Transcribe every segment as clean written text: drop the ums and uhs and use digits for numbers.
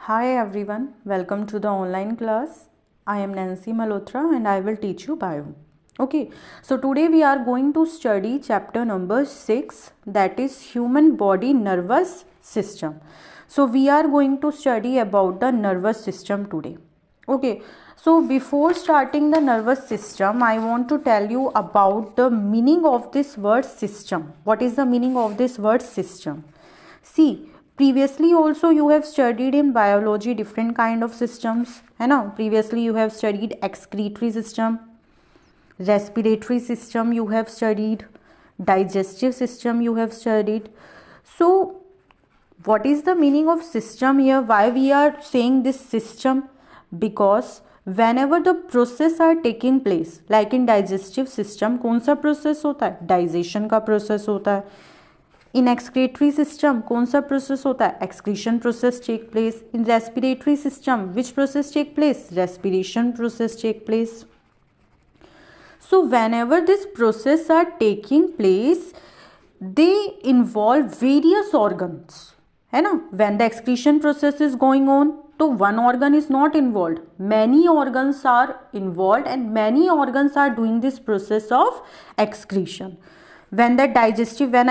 Hi everyone, welcome to the online class. I am Nancy Malhotra and I will teach you bio. Okay, so today we are going to study chapter number 6, that is human body nervous system. So we are going to study about the nervous system today. Okay, so before starting the nervous system, I want to tell you about the meaning of this word system. What is the meaning of this word system? See, previously also you have studied in biology different kind of systems, है ना? Previously you have studied excretory system, respiratory system you have studied, digestive system you have studied. So what is the meaning of system here? Why we are saying this system? Because whenever the process are taking place, like in digestive system, कौन सा process होता है? Digestion का process होता है. इन excretory system कौन सा process होता है? Excretion process take place. In respiratory system which process take place? Respiration process take place. So whenever this process are taking place they involve various organs, है ना? When the excretion process is going on तो one organ is not involve, many organs are involve and many organs are doing this process of excretion. When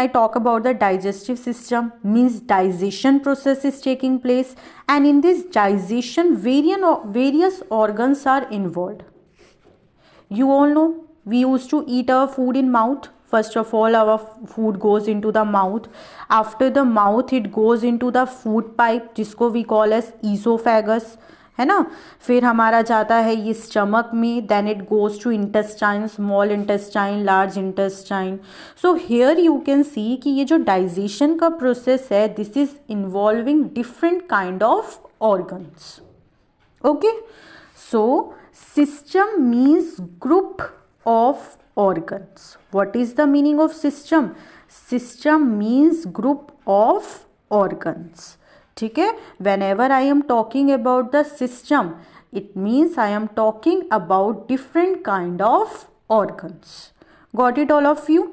I talk about the digestive system, means digestion process is taking place, and in this digestion various organs are involved. You all know we used to eat our food in mouth. First of all, our food goes into the mouth. After the mouth it goes into the food pipe, जिसको we call as esophagus, है ना? फिर हमारा जाता है ये stomach में, then it goes to intestine, small intestine, large intestine. So here you can see कि ये जो डाइजेशन का प्रोसेस है, this is involving different kind of organs. Okay, so system means group of organs. What is the meaning of system? System means group of organs. ठीक है, whenever I'm talking about the system it means I'm talking about different kind of organs. Got it all of you?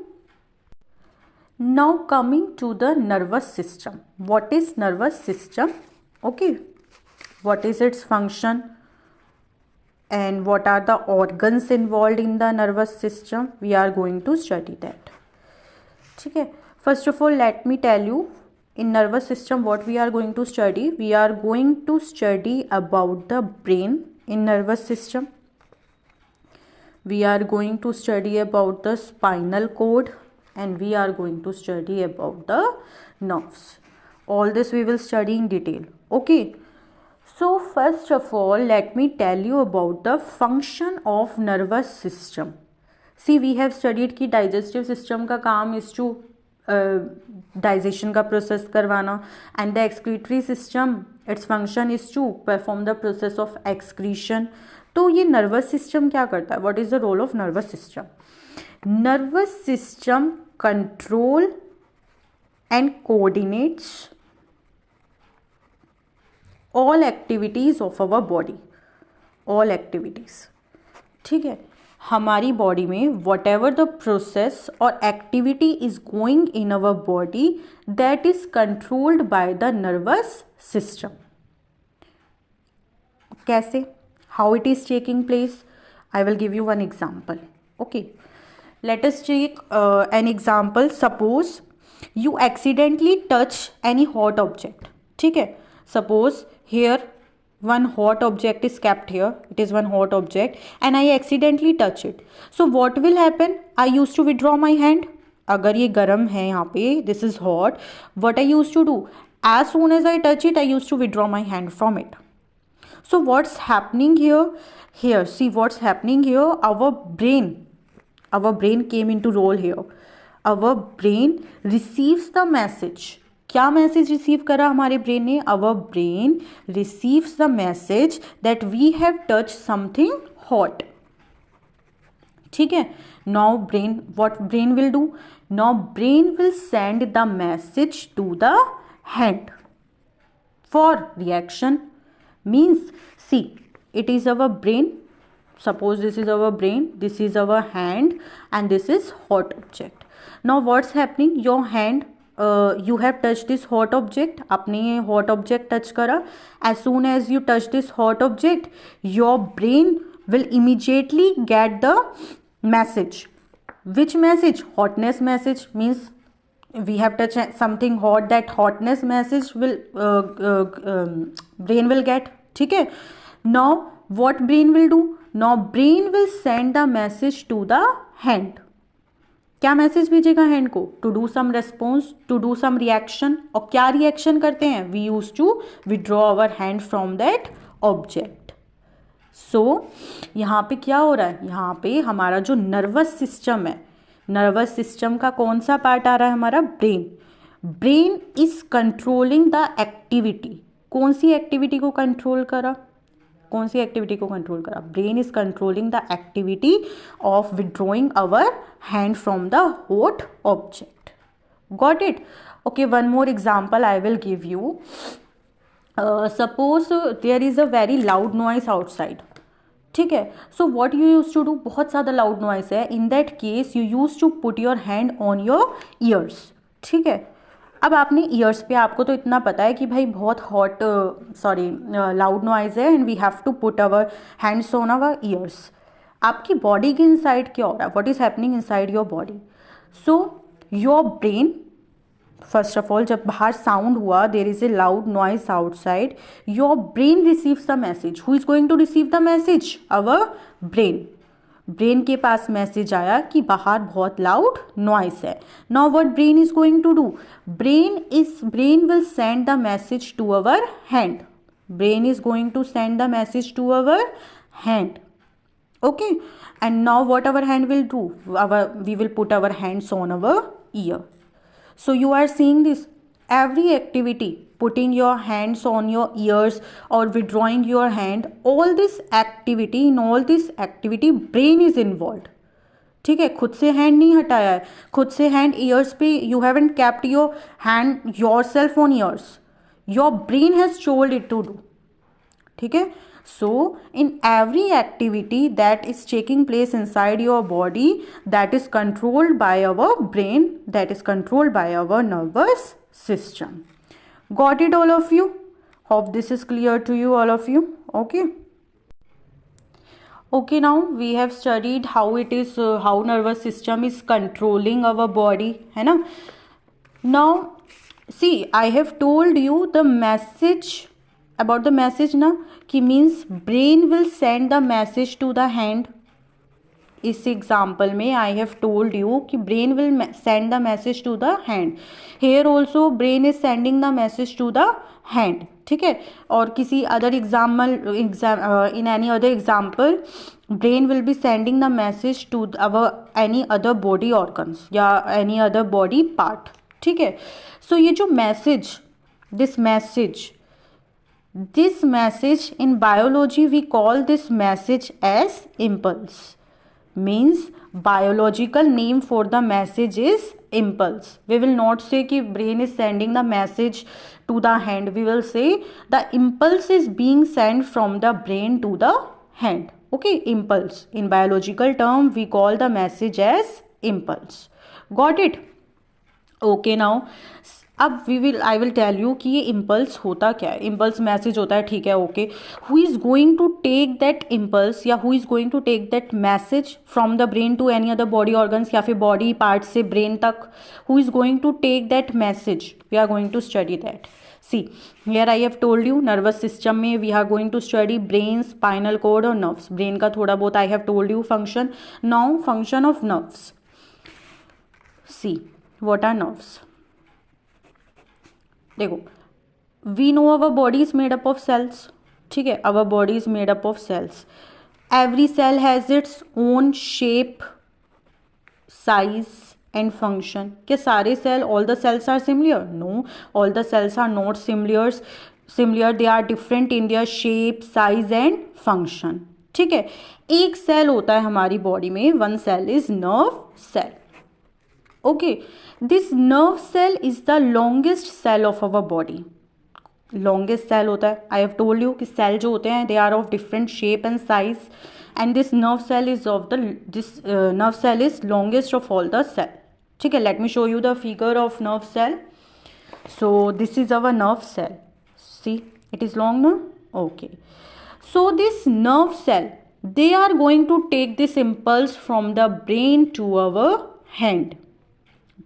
Now coming to the nervous system. What is nervous system? Okay, what is its function and what are the organs involved in the nervous system? We are going to study that. ठीक है, first of all let me tell you, in nervous system what we are going to study. We are going to study about the brain in nervous system. We are going to study about the spinal cord and we are going to study about the nerves. All this we will study in detail. Okay, so first of all let me tell you about the function of nervous system. See, we have studied कि digestive system का काम is to digestion का process करवाना, and the excretory system its function is to perform the process of excretion. तो ये nervous system क्या करता है? What is the role of nervous system? Nervous system control and coordinates all activities of our body. All activities, ठीक है, हमारी body में whatever the process और activity is going in our body that is controlled by the nervous system. कैसे? How it is taking place? I will give you one example. Okay, let us take an example. Suppose you accidentally touch any hot object. ठीक है, suppose here one hot object is kept here, it is one hot object and I accidentally touch it. So what will happen? I used to withdraw my hand. अगर ये गर्म है यहाँ पे, this is hot, what I used to do? As soon as I touch it, I used to withdraw my hand from it. So what's happening here? Here, see what's happening here? Our brain came into role here. Our brain receives the message. क्या message receive करा हमारे brain ने? Our brain receives the message that we have touch something hot. ठीक है, now brain, what brain will do? Now brain will send the message to the hand for reaction. Means see, it is our brain. Suppose this is our brain, this is our hand and this is hot object. Now what's happening? Your hand you have touched this hot object, आपने ये hot object touch करा. As soon as you touch this hot object, your brain will immediately get the message. Which message? Hotness message. Means we have touched something hot, that hotness message will brain will get. ठीक है. Now what brain will do? Now brain will send the message to the hand. क्या message भेजेगा hand को? To do some response, to do some reaction. और क्या reaction करते हैं? We use to withdraw our hand from that object. So यहाँ पे क्या हो रहा है? यहाँ पे हमारा जो नर्वस सिस्टम है, नर्वस सिस्टम का कौन सा पार्ट आ रहा है? हमारा brain. Brain is controlling the activity. कौन सी एक्टिविटी को कंट्रोल करा? कौन सी एक्टिविटी को कंट्रोल करा? Brain is controlling the activity of withdrawing our hand from the hot object. Got it? Okay, one more example I will give you. Suppose there is a very loud noise outside. ठीक है. So what you use to do? बहुत ज़्यादा loud noise है. In that case you use to put your hand on your ears. ठीक है. अब आपने years पे, आपको तो इतना पता है कि भाई बहुत हॉट लाउड नॉइज है and we have to put our hands on our ears. आपकी बॉडी के इनसाइड क्या हो रहा है? What is happening inside your body? So your brain, first of all, जब बाहर साउंड हुआ, there is a loud noise outside, your brain receives the message. Who is going to receive the message? Our brain. Brain के पास message आया कि बाहर बहुत loud noise है. Now what brain is going to do? Brain will send the message to our hand. Brain is going to send the message to our hand. Okay, and now what our hand will do? We will put our hands on our ear. So you are seeing this, every activity, putting your hands on your ears or withdrawing your hand, all this activity, in all this activity brain is involved. ठीक है. खुद से hand नहीं हटाया है. खुद से hand years पे, you haven't kept your hand yourself on ears. Your brain has told it to do. ठीक है. So in every activity that is taking place inside your body, that is controlled by our brain, that is controlled by our nervous system. Got it, all of you? Hope this is clear to you, all of you. Okay. Okay, now we have studied how it is, how nervous system is controlling our body, है ना? Now see, I have told you the message about the message ना, कि means brain will send the message to the hand. इस example में I have told you कि brain will send the message to the hand. Here also brain is sending the message to the hand. ठीक है. और किसी other in any other example, brain will be sending the message to our any other body organs या any other body part. ठीक है. So ये जो message, this message in biology we call this message as impulse. Means biological name for the message is impulse. We will not say कि brain is sending the message to the hand. We will say the impulse is being sent from the brain to the hand. Okay, impulse. In biological term we call the message as impulse. Got it? Okay, now अब I will tell you कि ये impulse होता क्या है. Impulse message होता है. ठीक है. Okay. Who is going to take that impulse या who is going to take that message from the brain to any other body organs या फिर बॉडी पार्ट से ब्रेन तक? Who is going to take that message? We are going to study that. See, here I have told you, nervous system में we are going to study brain, spinal cord और nerves. Brain का थोड़ा बहुत I have told you function. Now function of nerves. See, what are nerves? देखो, we know our body is made up of cells. ठीक है. Our body is made up of cells. Every cell has its own shape, size and function. क्या सारे cell, all the cells are similar? No, all the cells are not similar. They are different in their shape, size and function. ठीक है. एक cell होता है हमारी body में, one cell is nerve cell. Okay. This nerve cell is the longest cell of our body. Longest cell होता है. I have told you कि सेल जो होते हैं they are of different shape and size, and this nerve cell is longest of all the cell. ठीक है. Let me show you the figure of nerve cell. So this is our nerve cell. See, it is long now. Okay. So this nerve cell, they are going to take this impulse from the brain to our hand.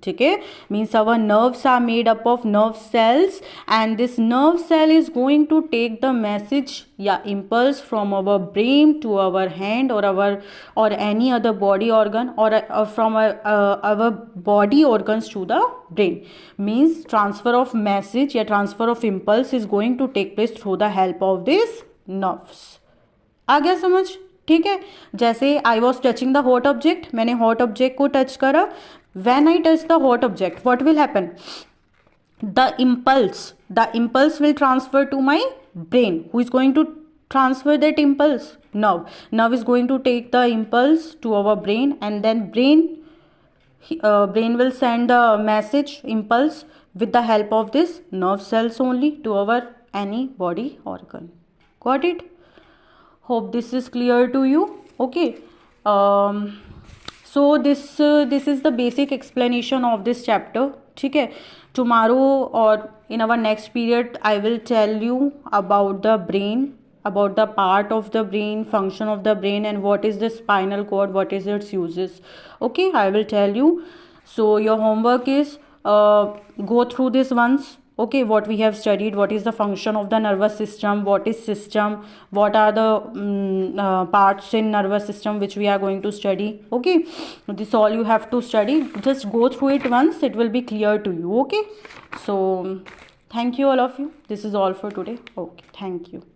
Okay, means our nerves are made up of nerve cells, and this nerve cell is going to take the message, impulse from our brain to our hand or any other body organ, or from our body organs to the brain. Means transfer of message, transfer of impulse is going to take place through the help of these nerves. आ गया समझ? ठीक है, जैसे I was touching the hot object, मैंने hot object को touch करा. When I touch the hot object, what will happen? The impulse will transfer to my brain. Who is going to transfer that impulse? Nerve is going to take the impulse to our brain, and then brain will send the message impulse with the help of this nerve cells only to our any body organ. Got it? Hope this is clear to you. Okay, so this is the basic explanation of this chapter. ठीक है, tomorrow or in our next period I will tell you about the brain, about the part of the brain, function of the brain, and what is the spinal cord, what is its uses. Okay, I will tell you. So your homework is go through this once. Okay, what we have studied, what is the function of the nervous system, what is system, what are the parts in nervous system which we are going to study. Okay, this all you have to study. Just go through it once, it will be clear to you. Okay, so thank you all of you. This is all for today. Okay, thank you.